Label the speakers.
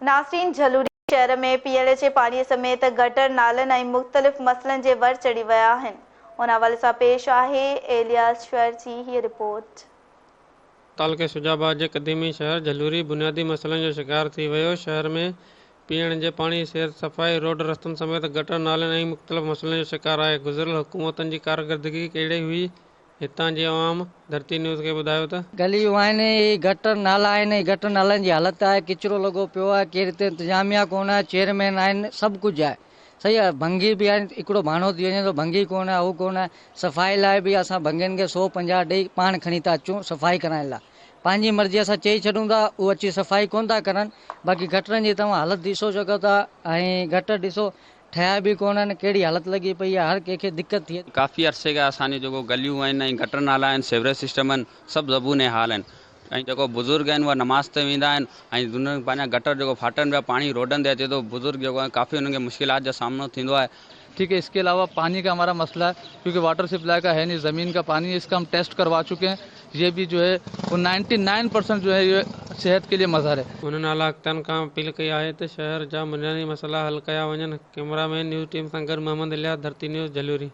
Speaker 1: नासरीन, झलूरी शहर में पीअण जे पाणी समेत गटर नालनि ऐं मुख़्तलिफ़ मसइलनि जे वर चढ़ी विया आहिनि। उन हवाले सां पेश आहे एलियास शहर जी हीअ रिपोर्ट।
Speaker 2: तालुक़े शुजाबाद जे क़दीमी शहर झलूरी बुनियादी मसइलनि जो शिकार थी वियो। शहर में पीअण जे पाणी, सिहत, सफ़ाई, रोड रस्तनि समेत गटर नालनि ऐं मुख़्तलिफ़ मसइलनि जो शिकार आहे। गुज़िरियल हुकूमतनि जी कारकर्दगी कहिड़ी हुई, हितां जी आवाम धरती न्यूज़ खे ॿुधायो त
Speaker 3: गलियूं आहिनि, गटर नाला आहिनि, गटर नालनि जी हालत आहे, किचिरो लॻो पियो आहे, केरु हिते इंतिज़ामिया कोन आहे, चेयरमैन आहिनि, सभु कुझु आहे। सही आहे, भंगी बि आहिनि, हिकिड़ो भाणो थी वञे थो, भंगी कोन आहे, हू कोन आहे। सफ़ाई लाइ बि असां भंगियुनि खे 150 ॾेई पाण खणी था अचूं सफ़ाई कराइण लाइ। पंहिंजी मर्ज़ी असां चई छॾूं था, उहे अची सफ़ाई कोन था करनि। बाक़ी गटरनि जी तव्हां हालत ॾिसो सघो था, ऐं गटर ॾिसो ठहिया बि कोन आहिनि, कहिड़ी हालत लॻी पई आहे, हर कंहिंखे दिक़त थिए।
Speaker 4: काफ़ी अरसे खां असांजी जेको गलियूं आहिनि ऐं गटर नाला आहिनि, सेवरेज सिस्टम आहिनि, सभु ज़बून हाल आहिनि। ऐं जेको बुज़ुर्ग आहिनि उहे नमाज़ ते वेंदा आहिनि ऐं हुन पंहिंजा गटर जेको फाटनि पिया, पाणी रोडनि ते अचे थो, बुज़ुर्ग जेको आहे काफ़ी हुननि खे मुश्किलात जो सामनो थींदो आहे।
Speaker 5: ठीक है, इसके अलावा पानी का हमारा मसला है, क्योंकि वाटर सप्लाई का है नहीं, ज़मीन का पानी है, इसका हम टेस्ट करवा चुके हैं। ये भी जो है वो 99% जो है ये सेहत के लिए मज़हर है।
Speaker 2: उन्हनि आलाकतनि खां अपील कई आहे त शहर जा बुनियादी मसइला हल कया वञनि। कैमरामैन न्यूज़ टीम सां गॾु मोहम्मद इलियास, धरती न्यूज़, झलूरी।